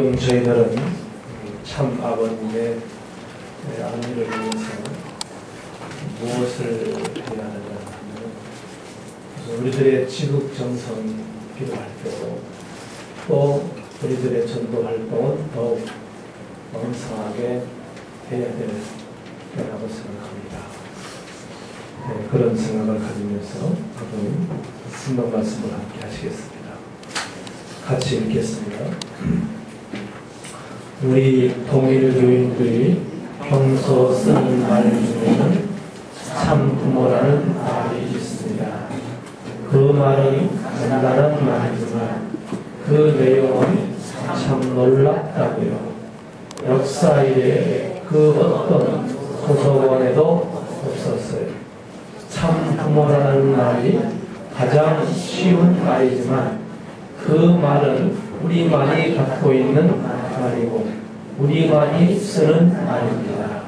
지금 저희들은 참 아버님의 안위를 위해서 무엇을 해야 하느냐 하면 우리들의 지극정성이 필요할 때고 또 우리들의 전도 활동은 더욱 왕성하게 해야 될 때라고 생각합니다. 그런 생각을 가지면서 아버님 성경 말씀을 함께 하시겠습니다. 같이 읽겠습니다. 우리 동일교인들이 평소 쓰는 말 중에는 참 부모라는 말이 있습니다. 그 말은 간단한 말이지만 그 내용은 참 놀랍다고요. 역사에 그 어떤 도서관에도 없었어요. 참 부모라는 말이 가장 쉬운 말이지만 그 말은 우리만이 갖고 있는 말이고 우리만이 쓰는 말입니다.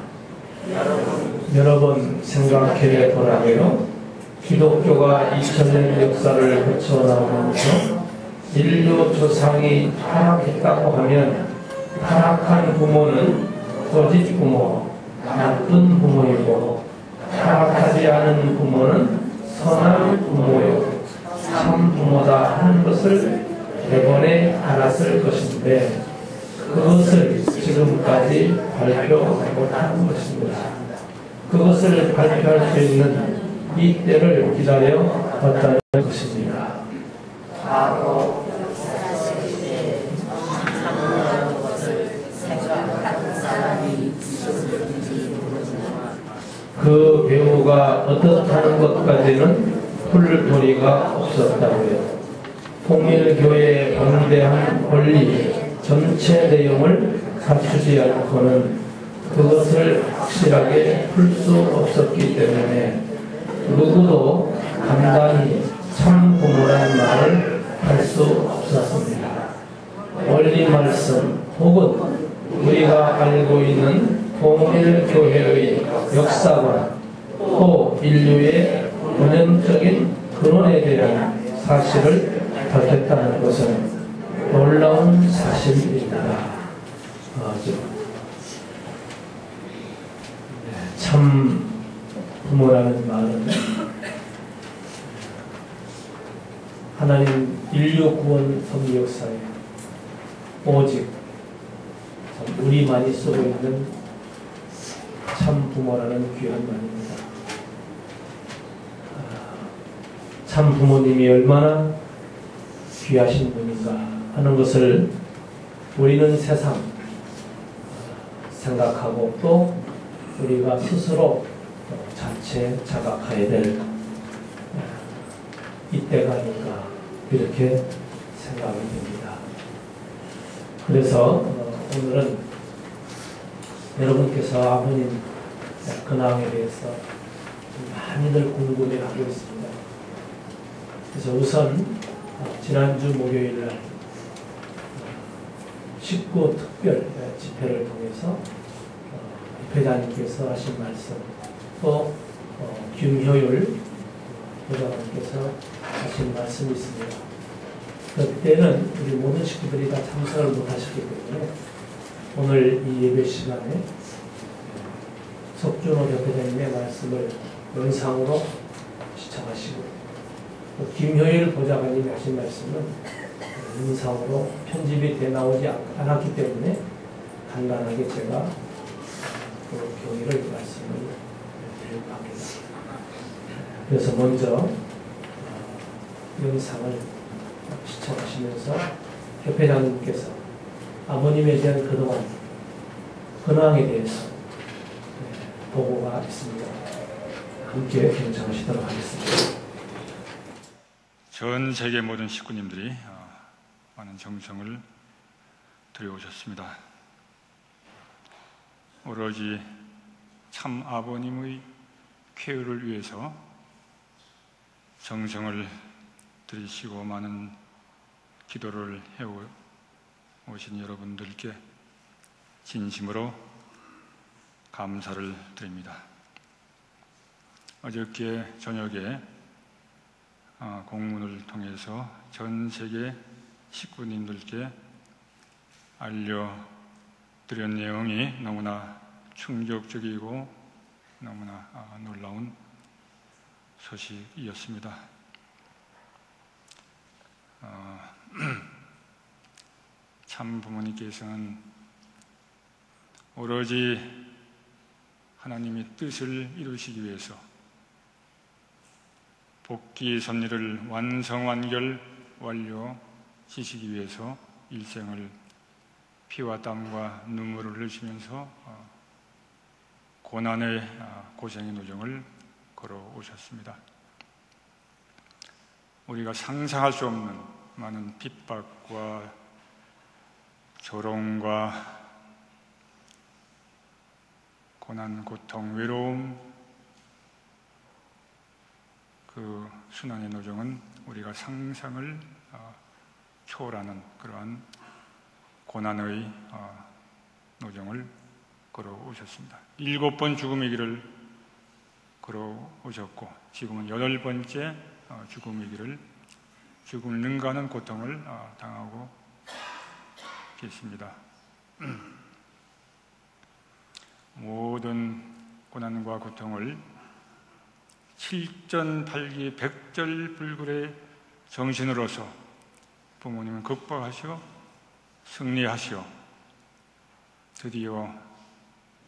여러분 생각해 보라고요. 기독교가 2000년 역사를 거쳐나오면서 인류 조상이 타락했다고 하면 타락한 부모는 거짓 부모, 나쁜 부모이고 타락하지 않은 부모는 선한 부모요 참 부모다 하는 것을 대번에 알았을 것인데 그것을 지금까지 발표 못한 것입니다. 그것을 발표할 수 있는 이 때를 기다려 왔다는 것입니다. 바로 그 배우가 어떻다는 것까지는 풀도리가 없었다고요. 통일교회의 방대한 권리 전체 내용을 갖추지 않고는 그것을 확실하게 풀 수 없었기 때문에 누구도 간단히 참 부모라는 말을 할 수 없었습니다. 원리 말씀 혹은 우리가 알고 있는 통일교회의 역사관 또 인류의 본연적인 근원에 대한 사실을 밝혔다는 것은 놀라운 사실입니다. 참 부모라는 말은 하나님 인류 구원 섭리 역사에 오직 우리만이 쓰고 있는 참 부모라는 귀한 말입니다. 참 부모님이 얼마나 귀하신 분인가 하는 것을 우리는 세상 생각하고 또 우리가 스스로 자체 자각해야 될 이때가 아닌가 이렇게 생각이 됩니다. 그래서 오늘은 여러분께서 아버님 근황에 대해서 많이들 궁금해하고 있습니다. 그래서 우선 지난주 목요일날 19 특별 집회를 통해서 회장님께서 하신 말씀 또 김효율 회장님께서 하신 말씀이 있습니다. 그때는 우리 모든 식구들이 다 참석을 못하셨기 때문에 오늘 이 예배 시간에 석준호 대표장님의 말씀을 영상으로 시청하시고 또 김효일 보좌관님이 하신 말씀은 영상으로 편집이 돼 나오지 않았기 때문에 간단하게 제가 그 경위를 말씀을 드리려고 합니다. 그래서 먼저 영상을 시청하시면서 협회장님께서 아버님에 대한 그동안 근황에 대해서 보고가 있습니다. 함께 경청하시도록 하겠습니다. 전 세계 모든 식구님들이 많은 정성을 들여오셨습니다. 오로지 참 아버님의 쾌유를 위해서 정성을 들이시고 많은 기도를 해오신 여러분들께 진심으로 감사를 드립니다. 어저께 저녁에 공문을 통해서 전 세계 식구님들께 알려드린 내용이 너무나 충격적이고 너무나 놀라운 소식이었습니다. 참 부모님께서는 오로지 하나님의 뜻을 이루시기 위해서 복귀 섭리를 완료시키기 위해서 일생을 피와 땀과 눈물을 흘리시면서 고난의 고생의 노정을 걸어오셨습니다. 우리가 상상할 수 없는 많은 핍박과 조롱과 고난, 고통, 외로움, 그 순환의 노정은 우리가 상상을 초월하는 그러한 고난의 노정을 걸어오셨습니다. 7번 죽음의 길을 걸어오셨고 지금은 8번째 죽음의 길을, 죽음을 능가하는 고통을 당하고 계십니다. 모든 고난과 고통을 칠전팔기백절불굴의 정신으로서 부모님은 극복하시어 승리하시어 드디어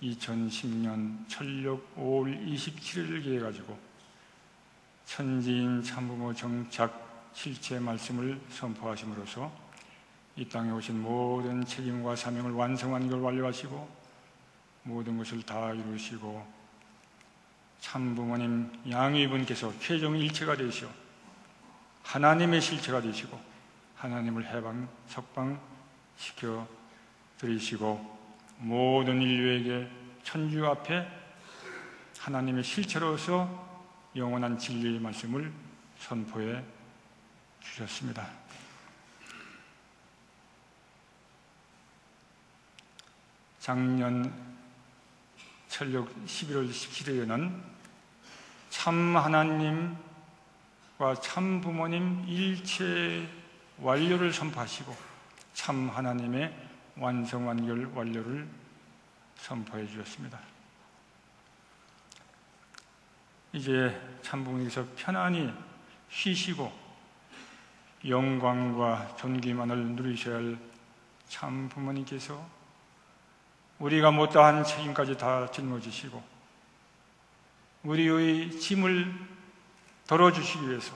2010년 철력 5월 27일을 기해 가지고 천지인 참부모 정착 실체 말씀을 선포하심으로써 이 땅에 오신 모든 책임과 사명을 완성한 걸 완료하시고 모든 것을 다 이루시고 참부모님 양위분께서 최종 일체가 되시어 하나님의 실체가 되시고 하나님을 석방시켜 드리시고 모든 인류에게 천주 앞에 하나님의 실체로서 영원한 진리의 말씀을 선포해 주셨습니다. 작년 철력 11월 17일에는 참 하나님과 참 부모님 일체 완료를 선포하시고 참 하나님의 완성 완결 완료를 선포해 주셨습니다. 이제 참 부모님께서 편안히 쉬시고 영광과 존귀만을 누리셔야 할 참 부모님께서 우리가 못다한 책임까지 다 짊어지시고 우리의 짐을 덜어주시기 위해서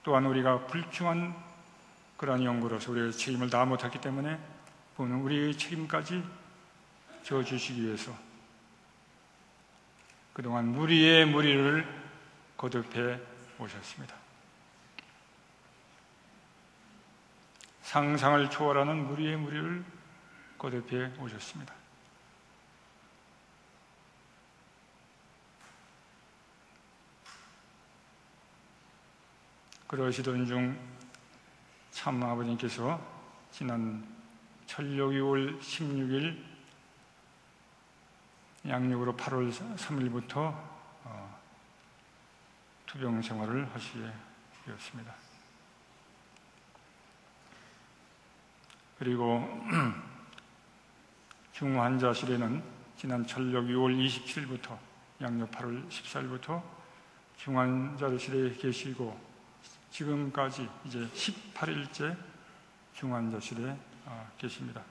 또한 우리가 불충한 그러한 연고로서 우리의 책임을 다 못했기 때문에 부모는 우리의 책임까지 져주시기 위해서 그동안 무리의 무리를 거듭해 오셨습니다. 상상을 초월하는 무리의 무리를 거듭해 오셨습니다. 그러시던 중 참 아버님께서 지난 철력 2월 16일 양력으로 8월 3일부터 투병 생활을 하시게 되었습니다. 그리고 중환자실에는 지난 철력 6월 27일부터 양력 8월 14일부터 중환자실에 계시고 지금까지 이제 18일째 중환자실에 계십니다.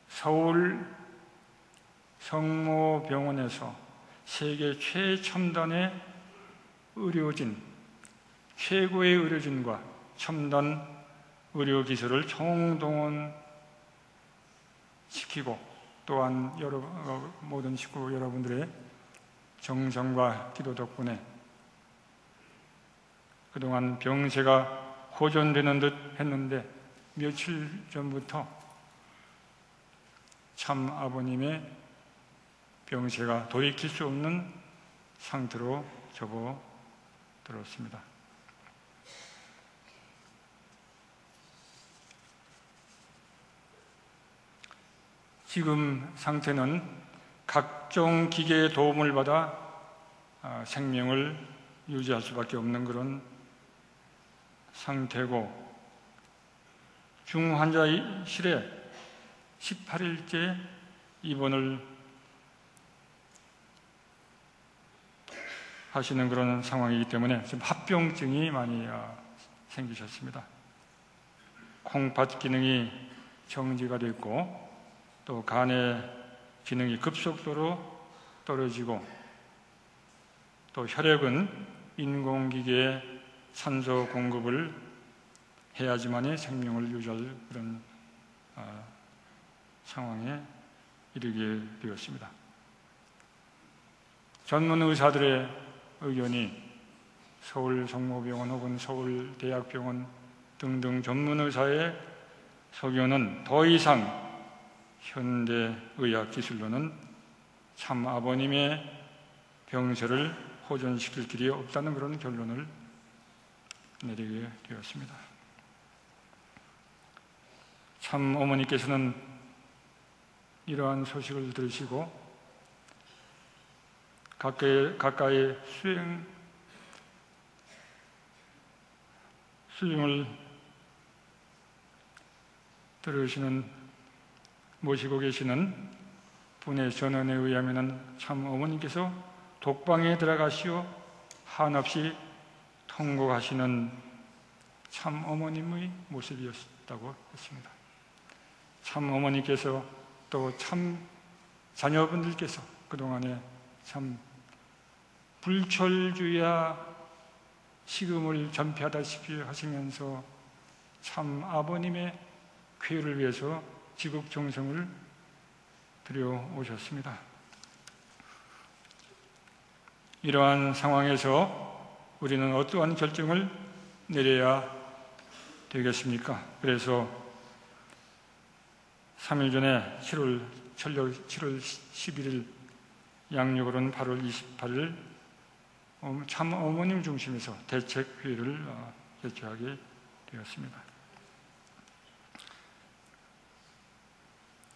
서울 성모병원에서 세계 최첨단의 의료진, 최고의 의료진과 첨단 의료기술을 총동원시키고 또한 모든 식구 여러분들의 정성과 기도 덕분에 그동안 병세가 호전되는 듯 했는데 며칠 전부터 참 아버님의 병세가 돌이킬 수 없는 상태로 접어들었습니다. 지금 상태는 각종 기계의 도움을 받아 생명을 유지할 수밖에 없는 그런 상태고 중환자실에 18일째 입원을 하시는 그런 상황이기 때문에 지금 합병증이 많이 생기셨습니다. 콩팥 기능이 정지가 됐고 또 간의 기능이 급속도로 떨어지고 또 혈액은 인공기계에 산소 공급을 해야지만이 생명을 유지할 그런 상황에 이르게 되었습니다. 전문 의사들의 의견이 서울 성모병원 혹은 서울대학병원 등등 전문 의사의 소견은 더 이상 현대의학 기술로는 참 아버님의 병세를 호전시킬 길이 없다는 그런 결론을 내리게 되었습니다. 참 어머니께서는 이러한 소식을 들으시고 가까이 수행을 모시고 계시는 분의 전언에 의하면 참 어머니께서 독방에 들어가시어 한없이 통곡하시는 참 어머님의 모습이었다고 했습니다. 참 어머니께서 또 참 자녀분들께서 그동안에 참 불철주야 식음을 전폐하다시피 하시면서 참 아버님의 쾌유를 위해서 지극정성을 들여오셨습니다. 이러한 상황에서 우리는 어떠한 결정을 내려야 되겠습니까? 그래서 3일 전에 7월 11일 양력으로는 8월 28일 참 어머님 중심에서 대책회의를 개최하게 되었습니다.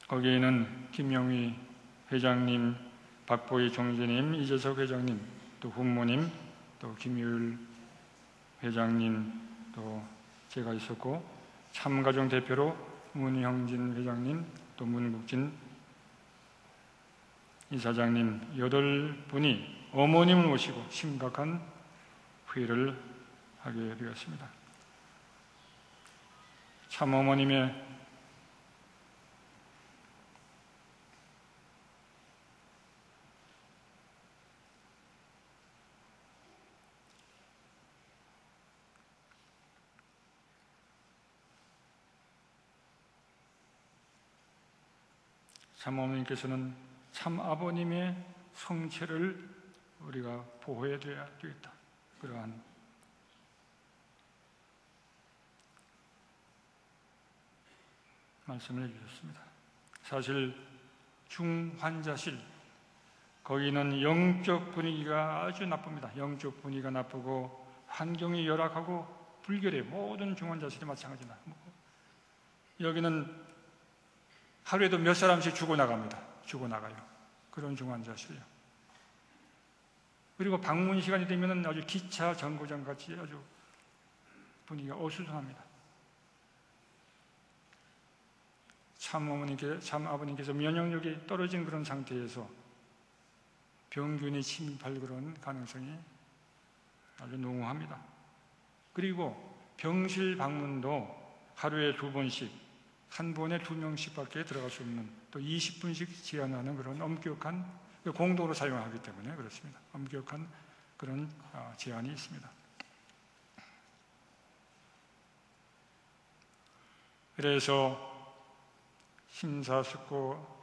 거기에는 김영희 회장님, 박보희 총재님, 이재석 회장님, 또 훈모님, 또 김유일 회장님, 또 제가 있었고 참가정 대표로 문형진 회장님, 또 문국진 이사장님 8분이 어머님을 모시고 심각한 회의를 하게 되었습니다. 참 어머님의 참 어머님께서는 참 아버님의 성체를 우리가 보호해야 되겠다. 그러한 말씀을 해주셨습니다. 사실 중환자실 거기는 영적 분위기가 아주 나쁩니다. 영적 분위기가 나쁘고 환경이 열악하고 불결해. 모든 중환자실이 마찬가지다. 여기는 하루에도 몇 사람씩 죽어나갑니다. 죽어나가요. 그런 중환자실이요. 그리고 방문 시간이 되면 아주 기차 정거장 같이 아주 분위기가 어수선합니다. 참 아버님께서 면역력이 떨어진 그런 상태에서 병균이 침입할 그런 가능성이 아주 농후합니다. 그리고 병실 방문도 하루에 2번씩, 한 번에 2명씩밖에 들어갈 수 없는, 또 20분씩 제한하는 그런 엄격한, 공동으로 사용하기 때문에 그렇습니다. 엄격한 그런 제한이 있습니다. 그래서 심사숙고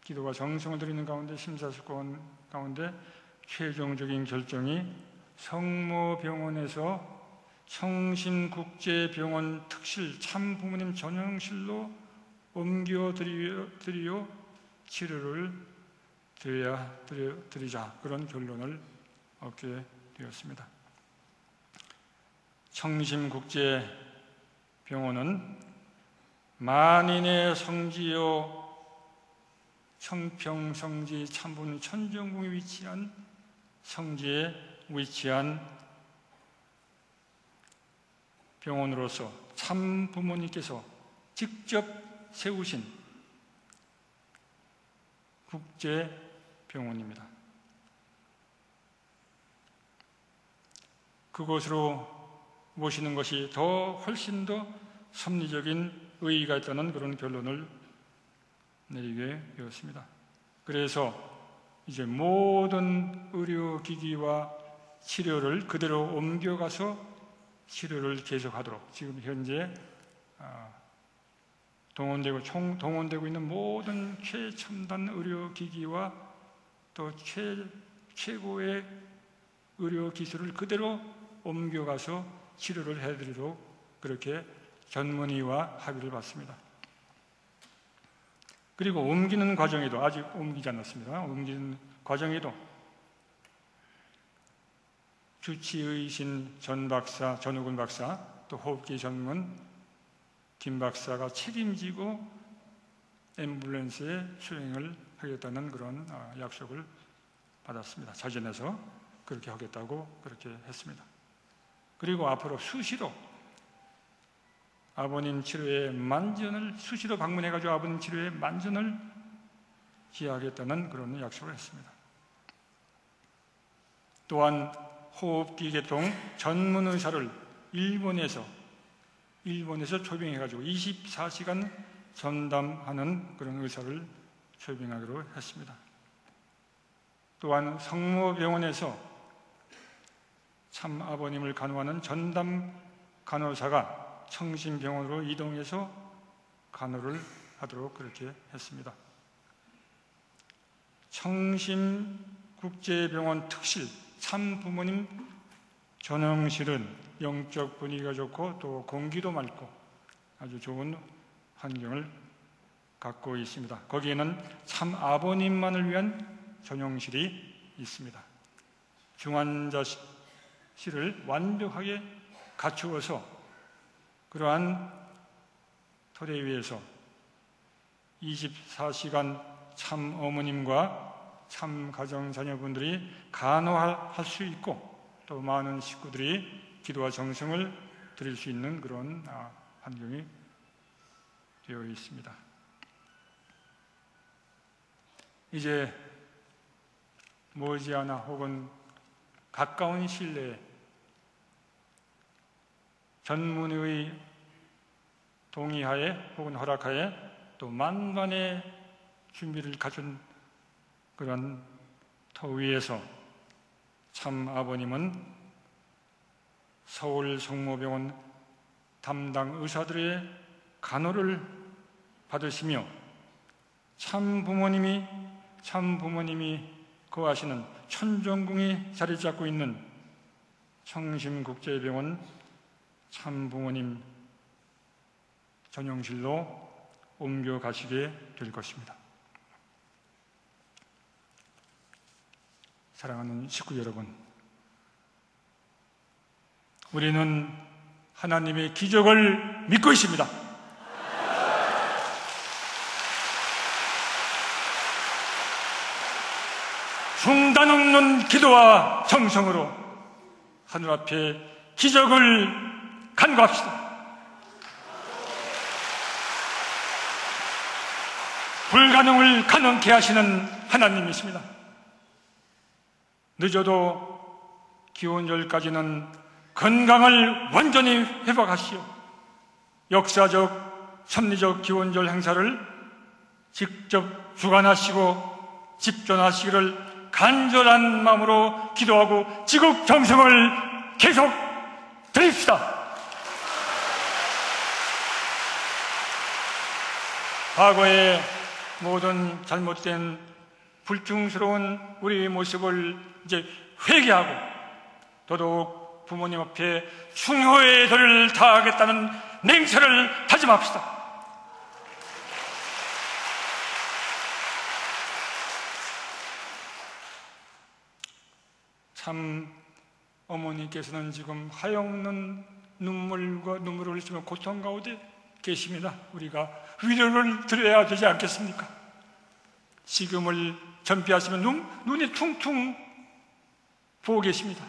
기도가 정성을 들이는 가운데 심사숙고한 가운데 최종적인 결정이 성모병원에서 청신국제병원 특실 참부모님 전용실로 옮겨드리려 치료를 드리자, 그런 결론을 얻게 되었습니다. 청심국제병원은 만인의 성지요 청평성지 참분 천정궁에 위치한 성지에 위치한 병원으로서 참 부모님께서 직접 세우신 국제병원입니다. 그곳으로 모시는 것이 훨씬 더 섭리적인 의의가 있다는 그런 결론을 내리게 되었습니다. 그래서 이제 모든 의료기기와 치료를 그대로 옮겨가서 치료를 계속하도록, 지금 현재 동원되고 있는 모든 최첨단 의료기기와 또 최고의 의료기술을 그대로 옮겨가서 치료를 해드리도록 그렇게 전문의와 합의를 받습니다. 그리고 옮기는 과정에도, 아직 옮기지 않았습니다. 옮기는 과정에도 주치의신 전 박사, 전우근 박사, 또 호흡기 전문 김 박사가 책임지고 앰뷸런스의 수행을 하겠다는 그런 약속을 받았습니다. 자진해서 그렇게 하겠다고 그렇게 했습니다. 그리고 앞으로 수시로 아버님 치료에 만전을, 수시로 방문해가지고 아버님 치료에 만전을 기하겠다는 그런 약속을 했습니다. 또한 호흡기 계통 전문 의사를 일본에서 초빙해가지고 24시간 전담하는 그런 의사를 초빙하기로 했습니다. 또한 성모병원에서 참 아버님을 간호하는 전담 간호사가 청심병원으로 이동해서 간호를 하도록 그렇게 했습니다. 청심국제병원 특실 참부모님 전용실은 영적 분위기가 좋고 또 공기도 맑고 아주 좋은 환경을 갖고 있습니다. 거기에는 참 아버님만을 위한 전용실이 있습니다. 중환자실을 완벽하게 갖추어서 그러한 토대 위에서 24시간 참 어머님과 참 가정 자녀분들이 간호할 수 있고 또 많은 식구들이 기도와 정성을 드릴 수 있는 그런 환경이 되어 있습니다. 이제 머지않아 혹은 가까운 시일 내에 전문의의 동의하에 혹은 허락하에 또 만반의 준비를 갖춘 그런 터 위에서 참 아버님은 서울 성모병원 담당 의사들의 간호를 받으시며 참 부모님이 거하시는 천정궁이 자리 잡고 있는 청심국제병원 참 부모님 전용실로 옮겨가시게 될 것입니다. 사랑하는 식구 여러분, 우리는 하나님의 기적을 믿고 있습니다. 중단 없는 기도와 정성으로 하늘 앞에 기적을 간구합시다. 불가능을 가능케 하시는 하나님이십니다. 늦어도 기원절까지는 건강을 완전히 회복하시오. 역사적, 섭리적 기원절 행사를 직접 주관하시고 집전하시기를 간절한 마음으로 기도하고 지극정성을 계속 드립시다. 과거의 모든 잘못된 불충스러운 우리의 모습을 이제 회개하고 더더욱 부모님 앞에 충효의 도를 다하겠다는 맹세를 다짐합시다. 참 어머니께서는 지금 하염없는 눈물을 흘리시며 고통 가운데 계십니다. 우리가 위로를 드려야 되지 않겠습니까? 지금을 전폐하시면 눈이 퉁퉁 보고 계십니다.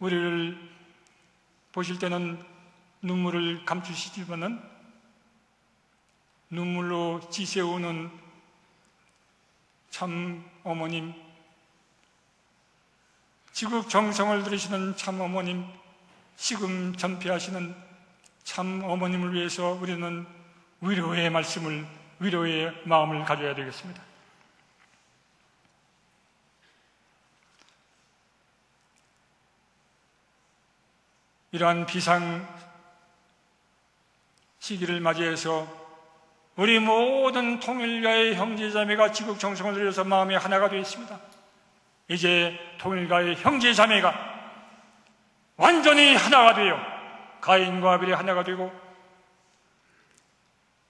우리를 보실 때는 눈물을 감추시지만은 눈물로 지새우는 참 어머님, 지극 정성을 들이시는 참 어머님, 식음 전폐하시는 참 어머님을 위해서 우리는 위로의 말씀을, 위로의 마음을 가져야 되겠습니다. 이러한 비상 시기를 맞이해서 우리 모든 통일가의 형제자매가 지극 정성을 들여서 마음이 하나가 되어 있습니다. 이제 통일가의 형제자매가 완전히 하나가 되어 가인과 아벨이 하나가 되고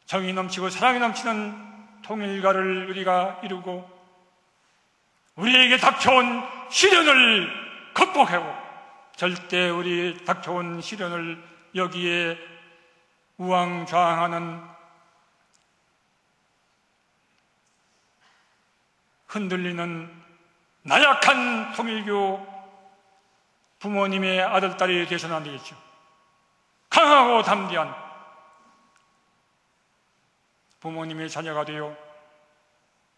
정이 넘치고 사랑이 넘치는 통일가를 우리가 이루고 우리에게 닥쳐온 시련을 극복하고 절대 우리 닥쳐온 시련을 여기에 우왕좌왕하는 흔들리는 나약한 통일교 부모님의 아들딸이 되서는 안 되겠죠. 강하고 담대한 부모님의 자녀가 되어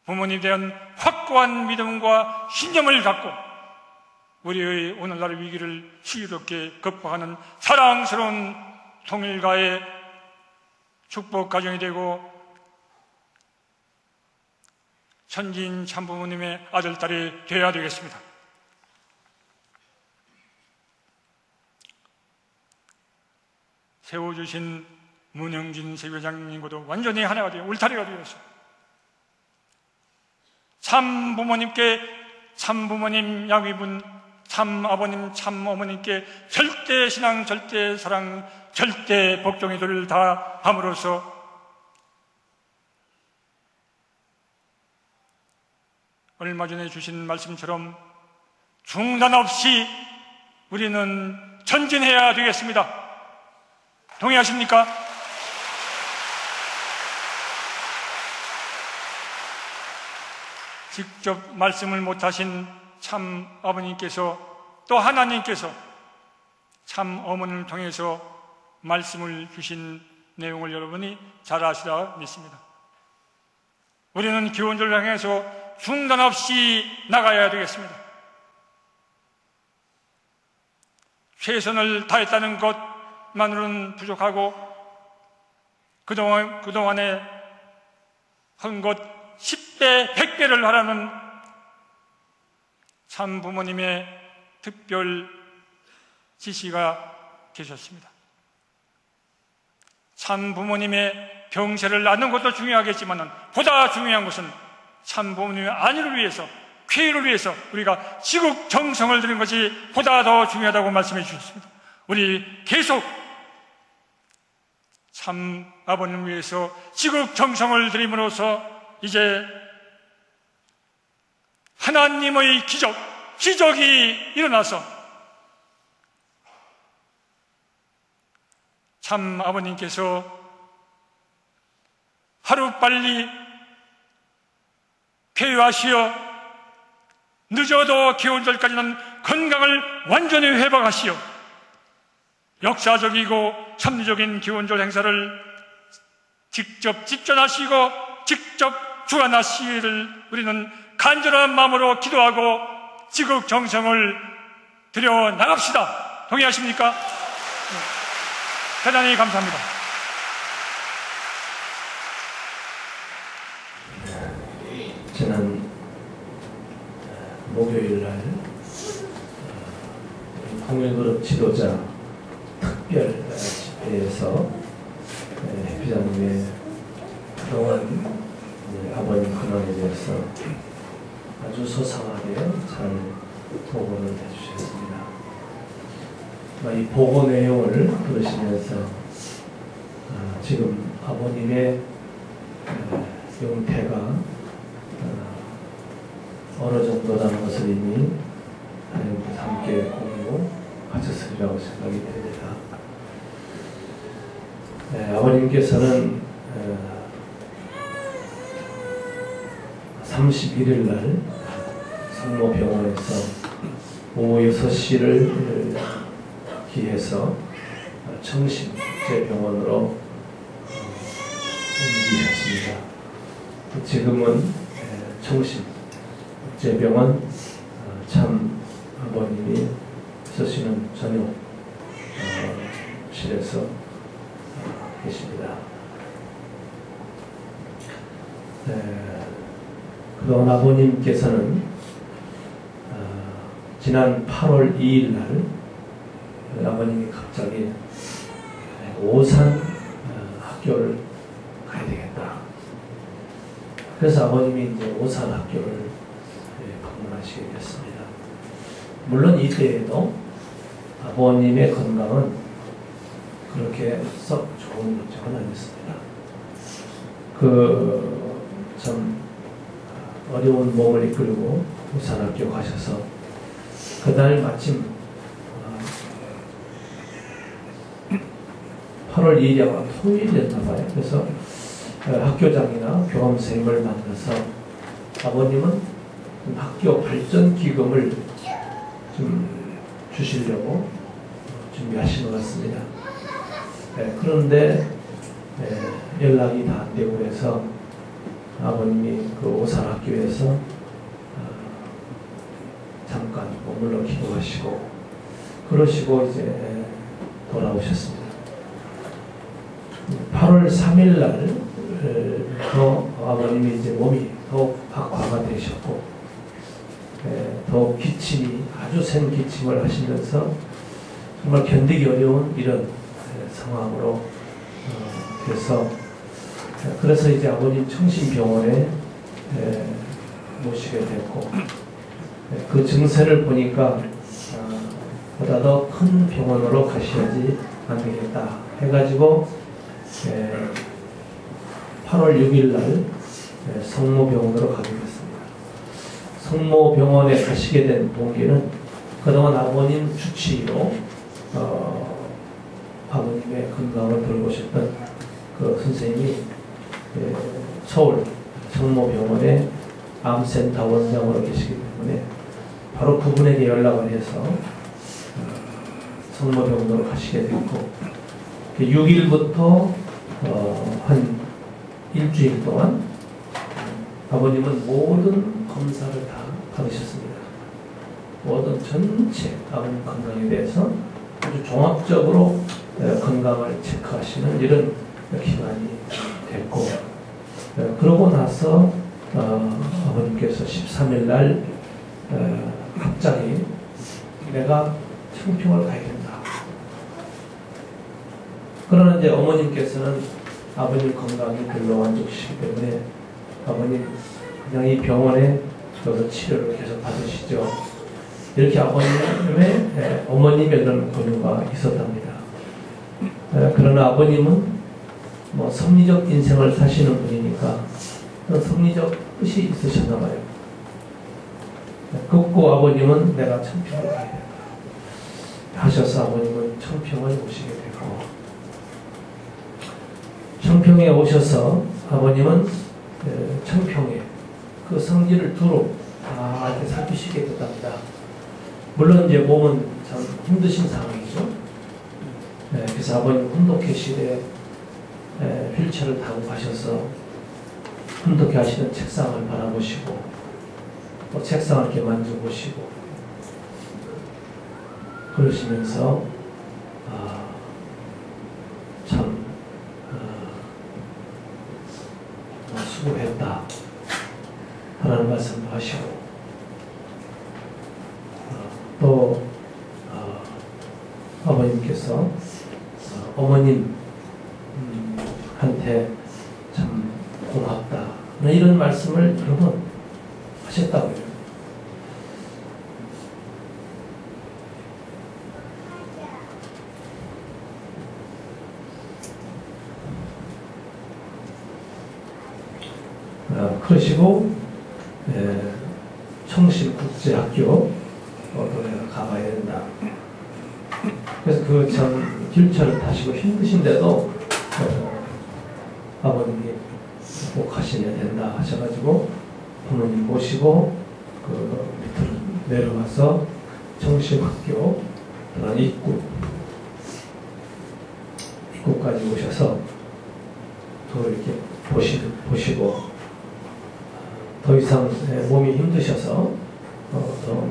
부모님에 대한 확고한 믿음과 신념을 갖고 우리의 오늘날 위기를 슬기롭게 극복하는 사랑스러운 통일가의 축복 가정이 되고 천진 참부모님의 아들딸이 되어야 되겠습니다. 세워주신 문영진 세회장님과도 완전히 하나가 되어 울타리가 되어서 참부모님께 참부모님 양위분 참아버님 참어머님께 절대 신앙 절대 사랑 절대 복종의 도를 다 함으로써 얼마 전에 주신 말씀처럼 중단 없이 우리는 전진해야 되겠습니다. 동의하십니까? 직접 말씀을 못하신 참 아버님께서 또 하나님께서 참 어머니를 통해서 말씀을 주신 내용을 여러분이 잘 아시라 믿습니다. 우리는 기원절을 향해서 중단 없이 나가야 되겠습니다. 최선을 다했다는 것만으로는 부족하고 그동안에 한 것 10배, 100배를 하라는 참 부모님의 특별 지시가 계셨습니다. 참 부모님의 병세를 낳는 것도 중요하겠지만 보다 중요한 것은 참 부모님의 안위를 위해서, 쾌유를 위해서 우리가 지극 정성을 들인 것이 보다 더 중요하다고 말씀해 주셨습니다. 우리 계속 참 아버님을 위해서 지극 정성을 들임으로써 이제 하나님의 기적이 일어나서 참 아버님께서 하루빨리 쾌유하시어 늦어도 기원절까지는 건강을 완전히 회복하시어 역사적이고 참리적인 기원절 행사를 직접 집전하시고 직접 주관하시기를 우리는 간절한 마음으로 기도하고 지극 정성을 들여 나갑시다. 동의하십니까? 대단히 감사합니다. 지난 목요일날 통일그룹 지도자 특별 집회에서 회장님의 그동안 아버님 근황에 대해서 아주 소상하게 잘 보고를 해주셨습니다. 이 보고 내용을 들으시면서 지금 아버님의 영태가 어느 정도라는 것을 이미 하나님께서 함께 공유하셨으리라고 생각이 됩니다. 아버님께서는 31일 날 성모병원에서 오후 6시를 기해서 청심제병원으로 옮기셨습니다. 있습니다. 지금은 청심 국제병원 참 아버님이 쓰시는 전용실에서 계십니다. 그동안 아버님께서는 지난 8월 2일 날 아버님이 갑자기 오산 학교를 가야 되겠다. 그래서 아버님이 이제 오산 학교를 방문하시게 됐습니다. 물론 이때에도 아버님의 건강은 그렇게 썩 좋은 것은 아니었습니다. 참 어려운 몸을 이끌고 오산 학교 가셔서 그날 마침 8월 2일이 아마 토요일이었나봐요. 그래서 학교장이나 교감 선생님을 만나서 아버님은 학교 발전 기금을 좀 주시려고 준비하신 것 같습니다. 그런데 연락이 다 안 되고 해서 아버님이 그 오산 학교에서 잠깐 머물러 기도하시고 그러시고 이제 돌아오셨습니다. 8월 3일 날 아버님이 이제 몸이 더욱 악화가 되셨고 더욱 기침이 아주 센 기침을 하시면서 정말 견디기 어려운 이런 상황으로 돼서 그래서 이제 아버님 청심병원에 모시게 됐고 그 증세를 보니까 보다 더 큰 병원으로 가셔야지 안 되겠다 해가지고 8월 6일 날 성모병원으로 가게 됐습니다. 성모병원에 가시게 된 동기는 그동안 아버님 주치의로 아버님의 건강을 돌보셨던 그 선생님이 서울 성모병원의 암센터 원장으로 계시기 때문에 바로 그분에게 연락을 해서 성모병원으로 가시게 됐고 6일부터 한 일주일 동안 아버님은 모든 검사를 다 받으셨습니다. 모든 전체 아버님 건강에 대해서 아주 종합적으로 건강을 체크하시는 이런 기간이 됐고 그러고 나서 아버님께서 13일 날 갑자기 내가 청평을 가야 된다. 그러나 이제 어머님께서는 아버님 건강이 별로 만족시기 때문에 아버님 그냥 이 병원에 여기서 치료를 계속 받으시죠. 이렇게 어머님의 그런 권유가 있었답니다. 그러나 아버님은 뭐 섭리적 인생을 사시는 분이니까 그런 섭리적 뜻이 있으셨나 봐요. 그고 아버님은 내가 청평을 가야 된다 하셔서 아버님은 청평을 오시게 되고 청평에 오셔서 아버님은 청평에 그 성지를 두루 다 이렇게 살피시게 됐답니다. 물론 이제 몸은 참 힘드신 상황이죠. 그래서 아버님 훈독회실에 휠체어를 타고 가셔서 훈독회 하시는 책상을 바라보시고 또 책상을 이렇게 만져보시고 그러시면서 참 수고했다 하라는 말씀도 하시고 또 아버님께서 어머님한테 참 고맙다 이런 말씀을 여러 번 하셨다고요. 그러시고 청심국제학교 가봐야 된다. 그래서 그 전 휠체어를 타시고 힘드신데도 아버님이 꼭 가셔야 된다 하셔가지고 부모님 모시고 그 밑으로 내려가서 청심학교 입구까지 오셔서 도로 이렇게 보시고 더 이상 몸이 힘드셔서 더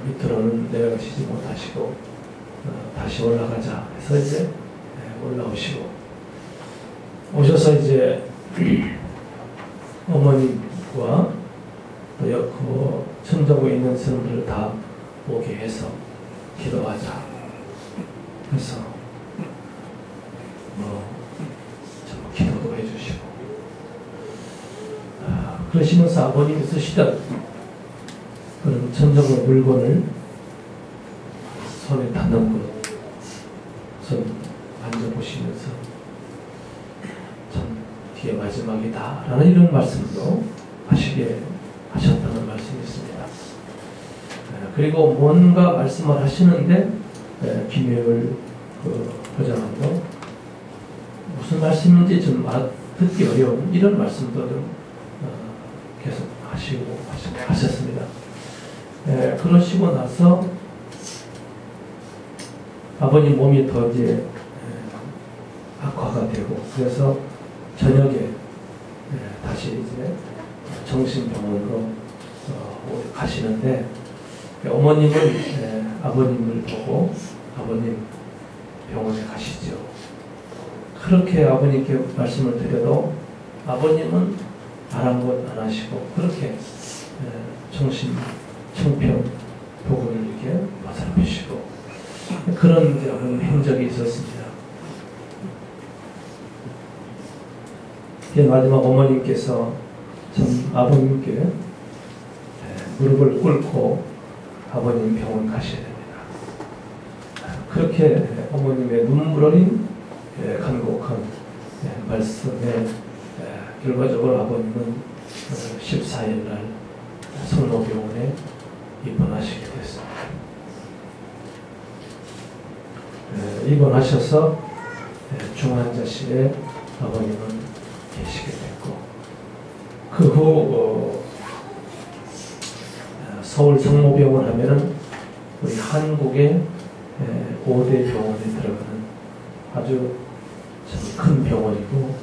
밑으로는 내려가시지 못하시고 다시 올라가자 해서 이제 올라오시고 오셔서 이제 어머님과 그 천정부에 있는 사람들을 다 오게 해서 기도하자. 그래서 기도도 해주시고 그러시면서 아버님이 쓰시던 그런 천정부 물건을 손에 닿는 것을 만져보시면서 참 뒤에 마지막이다 라는 이런 말씀도 하시게 하셨다는 말씀이 있습니다. 그리고 뭔가 말씀을 하시는데 김효율 보좌관도 무슨 말씀인지 좀 듣기 어려운 이런 말씀도 좀 계속 하셨습니다. 그러시고 나서 아버님 몸이 더 이제 악화가 되고 그래서 저녁에 다시 이제 정신병원으로 가시는데 어머님은 아버님을 보고 아버님 병원에 가시죠. 그렇게 아버님께 말씀을 드려도 아버님은 아랑곳 안 하시고 그렇게 정신 청평 복음을 이렇게 보살피시고 그런 이제 아버님 행적이 있었습니다. 마지막 어머님께서 참 아버님께 무릎을 꿇고 아버님 병원 가셔야 됩니다. 그렇게 어머님의 눈물 어린 간곡한 말씀에 결과적으로 아버님은 14일 날 성모병원에 입원하시게 됐습니다. 입원하셔서 중환자실에 아버님은 계시게 됐고 그 후 서울 성모병원 하면은 우리 한국의 5대 병원에 들어가는 아주 큰 병원이고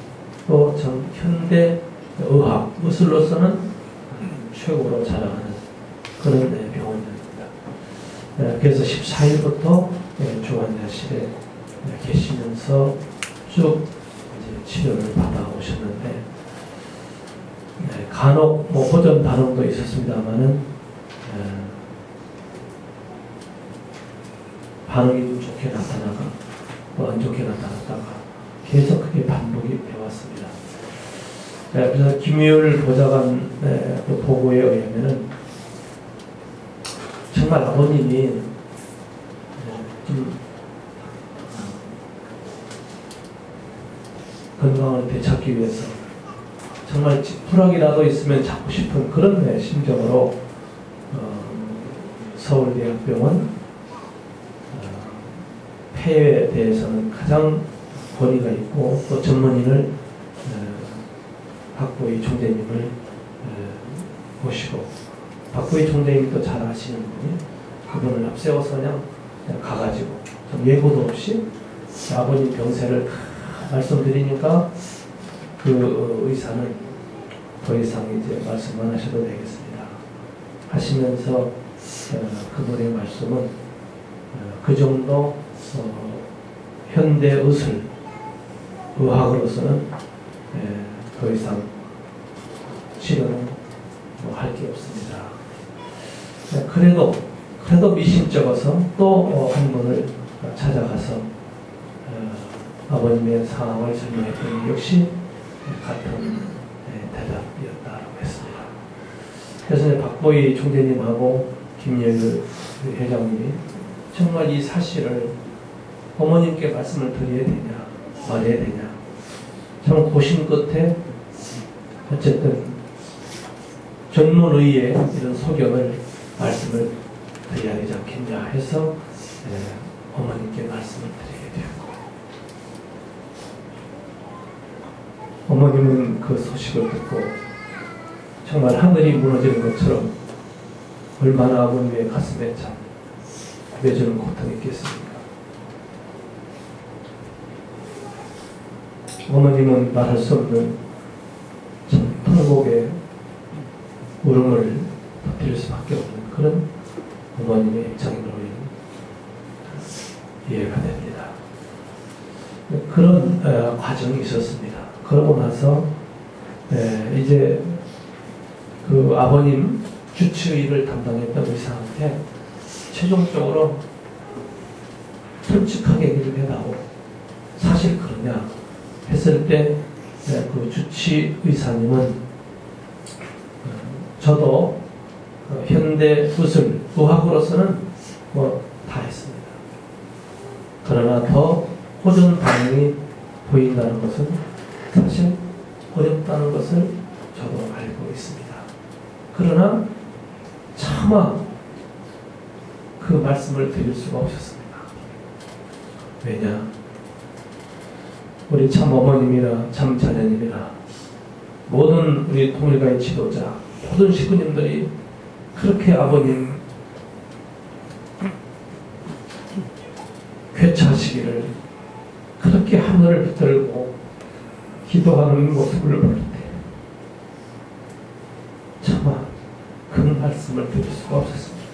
또 전 현대 의학 의술로서는 최고로 자랑하는 그런 병원입니다. 그래서 14일부터 중환자실에 계시면서 쭉 이제 치료를 받아오셨는데 간혹 호전 반응도 있었습니다만은 반응이 좀 좋게 나타나가 또 안 좋게 나타났다가 계속 그게 반복이 되어왔습니다. 그래서 김효율 보좌관 보고에 의하면은 정말 아버님이 좀 건강을 되찾기 위해서 정말 지푸라기라도 있으면 잡고 싶은 그런 심정으로 서울대학병원 폐에 대해서는 가장 권위가 있고 또 전문의를 박보희 총재님을 모시고 박보희 총재님이 또 잘 아시는 분이 그분을 앞세워서 그냥 가가지고 좀 예고도 없이 아버님 병세를 말씀드리니까 그 의사는 더 이상 이제 말씀 안 하셔도 되겠습니다 하시면서 그분의 말씀은 그 정도 현대 의술 의학으로서는 더 이상 치료는 할 게 없습니다. 그래도 미심쩍어서 또 한 분을 찾아가서 아버님의 상황을 설명했더니 역시 같은 대답이었다고 했습니다. 그래서 이제 박보희 총재님하고 김예율 회장님이 정말 이 사실을 어머님께 말씀을 드려야 되냐 말해야 되냐 참 고심 끝에 어쨌든 전문의의 이런 소견을 말씀을 드려야 되지 않겠냐 해서 어머님께 말씀을 드리게 되었고 어머님은 그 소식을 듣고 정말 하늘이 무너지는 것처럼 얼마나 아버님의 가슴에 참 맺어는 고통이 있겠습니까? 어머님은 말할 수 없는 통곡의 울음을 터뜨릴 수밖에 없는 그런 어머님의 입장으로 이해가 됩니다. 그런 과정이 있었습니다. 그러고 나서 이제 그 아버님 주치의를 담당했던 의사한테 최종적으로 솔직하게 얘기를 해다오. 사실 그러냐 했을 때 그 주치의사님은 저도 현대 의술, 의학으로서는 뭐 다 했습니다. 그러나 더 호전 반응이 보인다는 것은 사실 어렵다는 것을 저도 알고 있습니다. 그러나 차마 그 말씀을 드릴 수가 없었습니다. 왜냐? 우리 참 어머님이나 참 자녀님이나 모든 우리 통일가의 지도자, 모든 식구님들이 그렇게 아버님 괴차하시기를 그렇게 하늘을 붙들고 기도하는 모습을 볼 때 차마 그 말씀을 드릴 수가 없었습니다.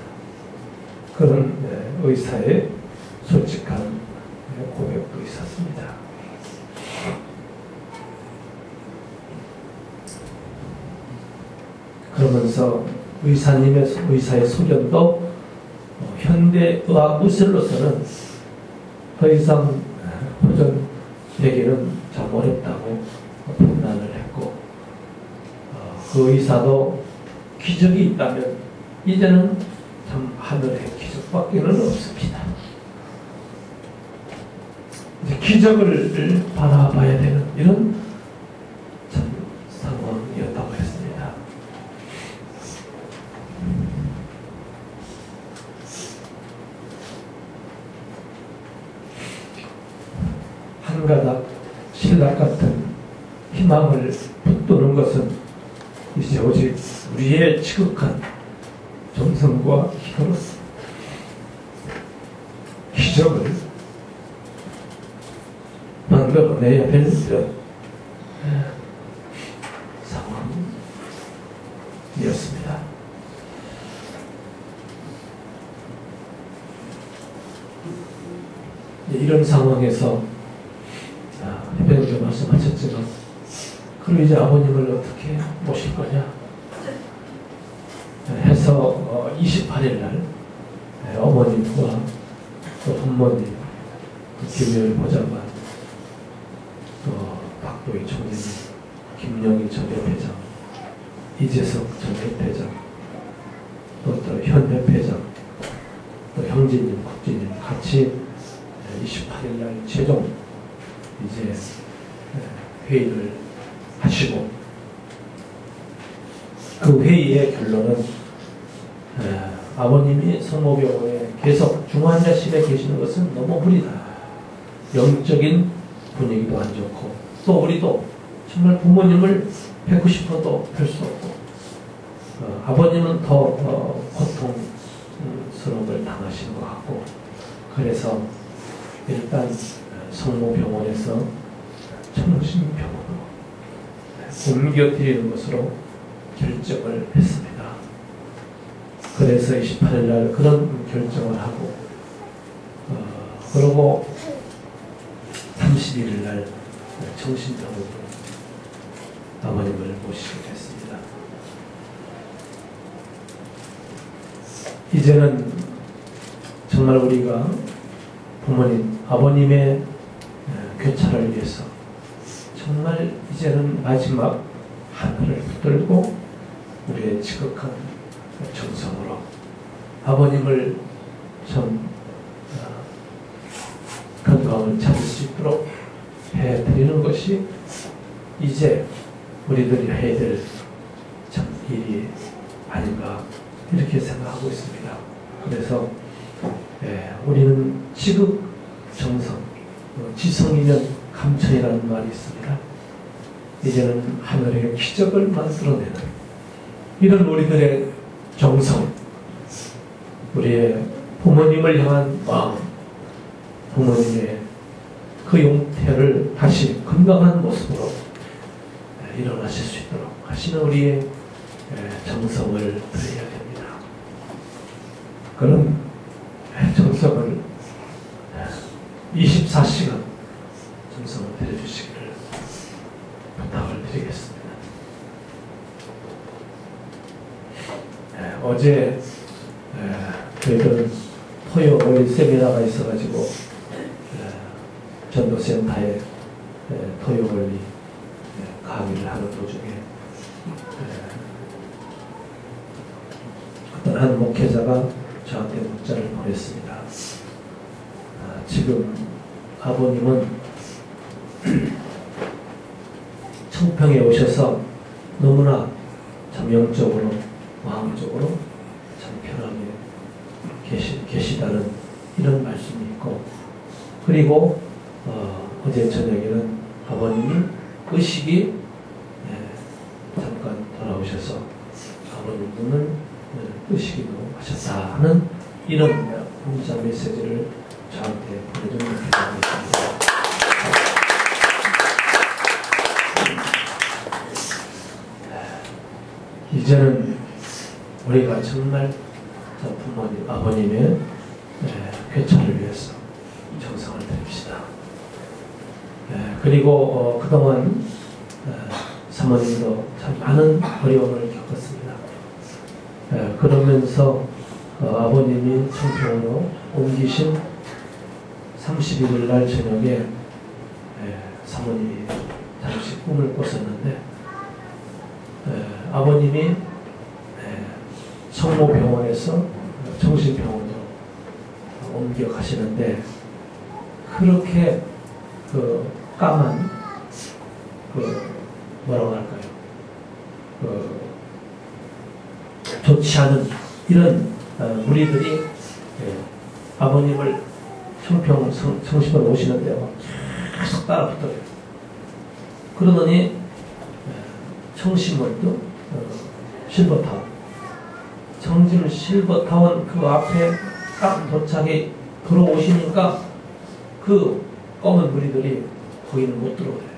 그런 의사의 솔직한 고백도 있었습니다. 그러면서 의사의 소견도 현대의학 의술로서는 더 이상 호전되기는 참 어렵다고 판단을 했고, 그 의사도 기적이 있다면 이제는 참 하늘의 기적밖에는 없습니다. 이제 기적을 바라봐야 되는 이런 참 상황이었다고 했습니다. 한 가닥 신락 같은 희망을 붙드는 것은 이제 오직 우리의 지극한 정성과 기도로서 기적을 만들어내야 되는 이런 상황이었습니다. 이런 상황에서 대표님도 말씀하셨지만 그럼 이제 아버님을 어떻게 모실 거냐 해서 28일 날 어머님과 또 부모님, 김여일 보좌관, 또 박도희 총리님, 김영희 전 협회장, 이재석 전 협회장, 또 현 협회장, 또 형제님, 국진님 같이 28일 날 최종 이제 회의를 하시고, 그 회의의 결론은 아버님이 성모병원에 계속 중환자실에 계시는 것은 너무 무리다. 영적인 분위기도 안 좋고, 또 우리도 정말 부모님을 뵙고 싶어도 뵐 수 없고, 아버님은 더 고통스러움을 당하시는 것 같고, 그래서 일단 성모병원에서 청신병원으로 옮겨드리는 것으로 결정을 했습니다. 그래서 28일 날 그런 결정을 하고, 그러고 31일 날 청신병원으로 아버님을 모시게 됐습니다. 이제는 정말 우리가 부모님, 아버님의 괴차를 위해서 정말 이제는 마지막 하늘을 붙들고 우리의 지극한 정성으로 아버님을 좀 건강을 찾을 수 있도록 해드리는 것이 이제 우리들이 해야 될 참 일이 아닌가 이렇게 생각하고 있습니다. 그래서 우리는 지극 정성, 지성이면 감천이라는 말이 있습니다. 이제는 하늘의 기적을 만들어내는 이런 우리들의 정성, 우리의 부모님을 향한 마음, 부모님의 그 용태를 다시 건강한 모습으로 일어나실 수 있도록 하시옵소서. 다시는 우리의 정성을 드려야 됩니다. 그런 정성을 24시간 정성을 드려주시기를 부탁을 드리겠습니다. 어제 저희들은 토요일 세미나가 있어가지고 전도센터에 토요일 강의를 하는 도중에 어떤 한 목회자가 저한테 문자를 보냈습니다. 지금 아버님은 청평에 오셔서 너무나 참 영적으로 마음적으로 참 편하게 계시다는 이런 말씀이 있고, 그리고 어제 저녁에는 아버님이 의식이 잠깐 돌아오셔서 아버님 분은 의식이 넘어가셨다 하는 이런 문자 메시지를 저한테 보내준 목회자가 있습니다. 이제는 우리가 정말 부모님, 아버님의 회차를 위해서 정성을 드립시다. 그리고 그동안 사모님도 참 많은 어려움을 겪었습니다. 그러면서 아버님이 청평으로 옮기신 31일 날 저녁에 사모님이 잠시 꿈을 꿨었는데 아버님이 성모병원에서 정신병원으로 옮겨가시는데 그렇게 그 까만 뭐라고 할까요? 좋지 않은 이런 무리들이 아버님을 청평 성심으로 오시는데 계속 따라붙어요. 그러더니 청심월도 실버타운, 청진 실버타운 그 앞에 딱 도착이 들어오시니까 그 검은 무리들이 거기는 못 들어오래요.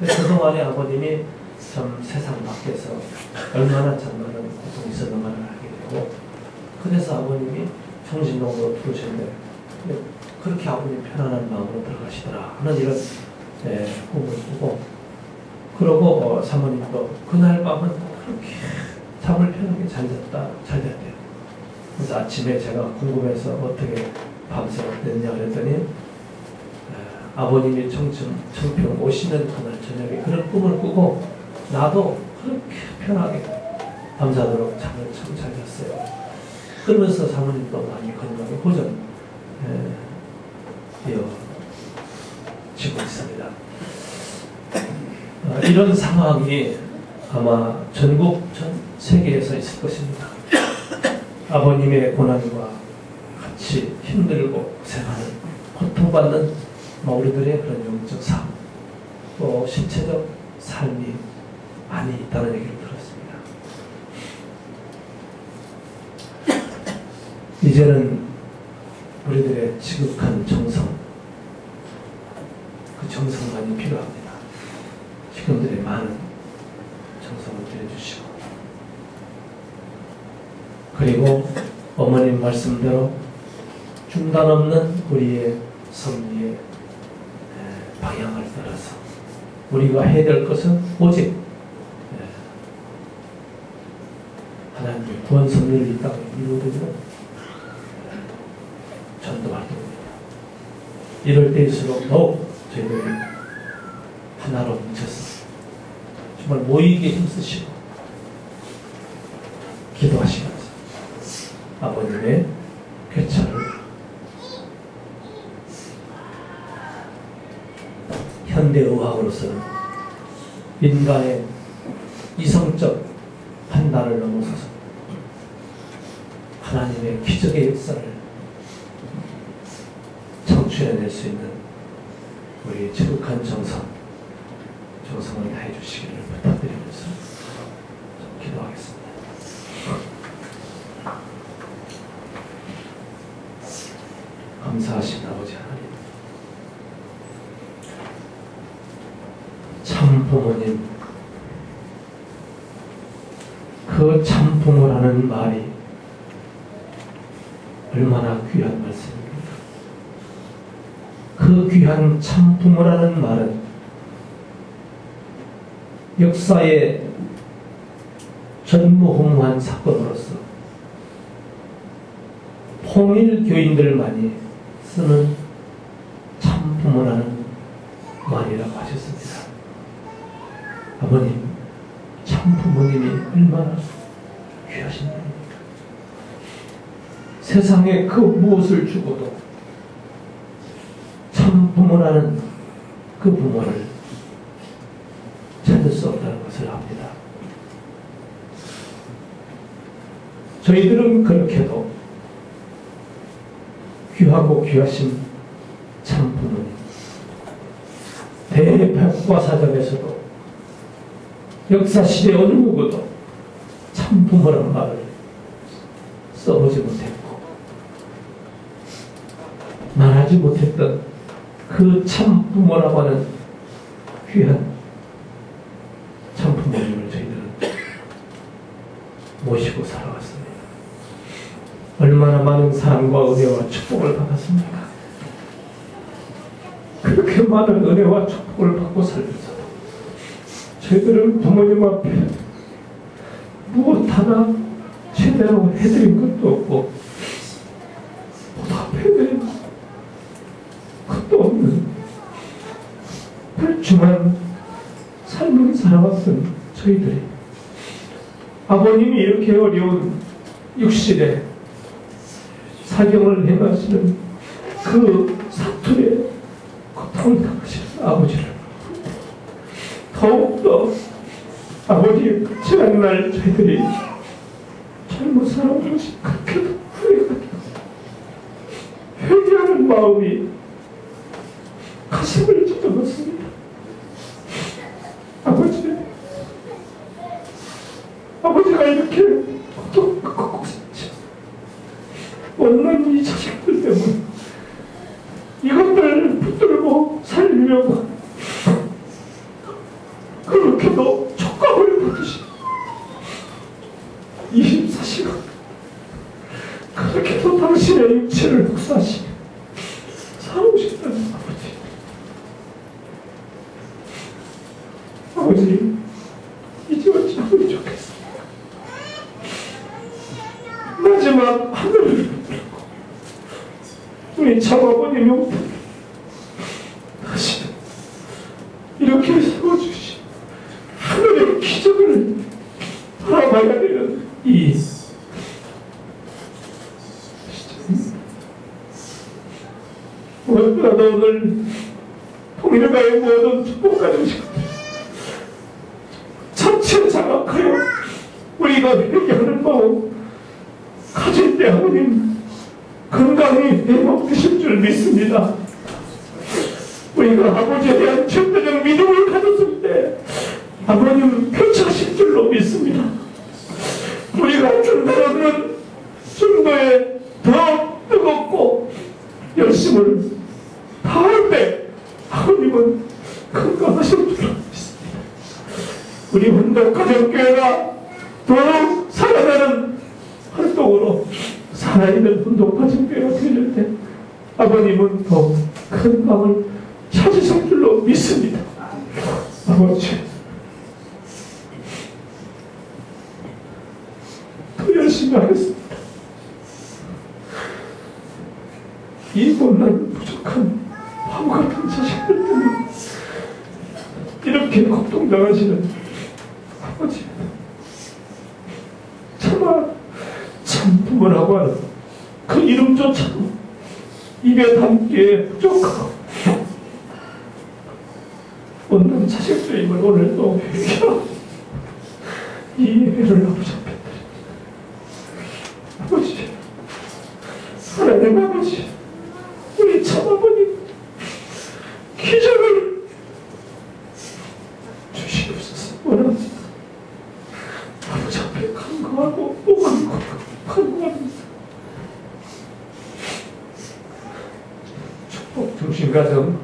그동안에 아버님이 참 세상 밖에서 얼마나 참 많은 고통이 있었는가를 알게 되고, 그래서 아버님이 청신동으로 들어오셨는데 그렇게 아버님 편안한 마음으로 들어가시더라 하는 이런 꿈을 꾸고, 그러고 사모님도 그날 밤은 그렇게 잠을 편하게 잘 잤대요. 그래서 아침에 제가 궁금해서 어떻게 밤새 어땠냐 그랬더니 아버님이 청평 오시는 그날 저녁에 그런 꿈을 꾸고 나도 그렇게 편하게 밤새도록 잠을 참 잘 잤어요. 그러면서 사모님도 많이 건강에 호전 되어지고 있습니다. 이런 상황이 아마 전국 전 세계에서 있을 것입니다. 아버님의 고난과 같이 힘들고 고생하는, 고통받는 우리들의 그런 영적 삶, 또 신체적 삶이 많이 있다는 얘기를 들었습니다. 이제는 우리들의 지극한 정성, 그 정성만이 필요합니다. 지금들의 많은 정성을 들여주시고, 그리고 어머님 말씀대로 중단 없는 우리의 섭리의 방향을 따라서 우리가 해야 될 것은 오직 하나님의 구원 섭리를 이 땅에 이루어드리는 전도 활동입니다. 이럴 때일수록 더욱 저희들이 하나로 뭉쳐서 정말 모이게 힘쓰시고 기도하시면서 아버님의 쾌차를 현대의학으로서는 인간의 이성적 판단을 넘어서서 하나님의 기적의 역사를 창출해낼 수 있는 우리 지극한 정성을 다해 주시기를 부탁드리면서 기도하겠습니다. 감사하신 아버지 하나님, 참 부모님, 그 참 부모라는 말이 얼마나 귀한 말씀입니다. 그 귀한 참 부모라는 말은 역사의 전무후무한 사건으로서 통일 교인들만이 쓰는 참 부모라는 말이라고 하셨습니다. 아버님, 참 부모님이 얼마나 귀하신 분입니까? 세상에 그 무엇을 주고도 참 부모라는 그 부모를 찾을 수 없다는 것을 압니다. 저희들은 그렇게도 귀하고 귀하신 참 부모님, 대백과사전에서도 역사시대 어느 누구도 참 부모라는 말을 써보지 못했고 말하지 못했던 그 참 부모라고 하는 귀한 참 부모님을 저희들은 모시고 살아왔습니다. 얼마나 많은 사랑과 은혜와 축복을 받았습니까? 그렇게 많은 은혜와 축복을 받고 살면서도 저희들은 부모님 앞에 무엇 하나 제대로 해드린 것도 없고 보답해드린 것도 없는 불충한 삶을 살아왔던 저희들이 아버님이 이렇게 어려운 육신에 사경을 행하시는 그 사투에 고통을 당하시는 아버지를 더욱더 아버지의 끝이라는 날 저희들이 잘못 살아온 것이 그렇게도 후회가 되고 회개하는 마음이 가슴을 찢어봤습니다. 아버지가 이렇게 고통받고 원난 이 자식들 때문에 이것들을 붙들고 살리려고 그렇게도 촉감을 받으시 24시간 그렇게도 당신의 육체를 복사하시며 살아오셨다는 아버지 이제 어찌하면 좋겠습니까? 마지막 하늘을 붙들고 우리 참 아버님이 오늘 다시 이렇게 세워주시 하늘의 기적을 바라봐야 되는 이 시점입니다. 무엇보다도 오늘 통일가의 모든 축복 가진 시간들 자체 장악하여 우리가 회개하는 마음 가질 때 하나님 건강히 회복되실 줄 믿습니다. 우리가 아버지에 대한 절대적 믿음을 가졌을 때 아버님 표창하실 줄로 믿습니다. 우리가 준다는 준도에 더 뜨겁고 열심을 다할 때 아버님은 건강하실 줄로 믿습니다. 우리 혼덕 가정교회가 더욱 살아나는 활동으로 살아있는 혼덕 가정교회가 되실 때 아버님은 더욱 건강을 찾으실 줄로 믿습니다. 아버지 더 열심히 하겠습니다. 이 못난 부족한 바보 같은 자식들 때문에 이렇게 고통당하시는 아버지 차마 참 부모라고 하는 그 이름조차도 입에 담기에 부족하고 못난 자식들임을 오늘도 회개하고 이 예배를 아버지 앞에 드립니다. 아버지 하나님 아버지 우리 참 아버님 기적을 주시옵소서. 원합니다. 아버지 앞에 간구하고 또 간구합니다. 축복 중심 가정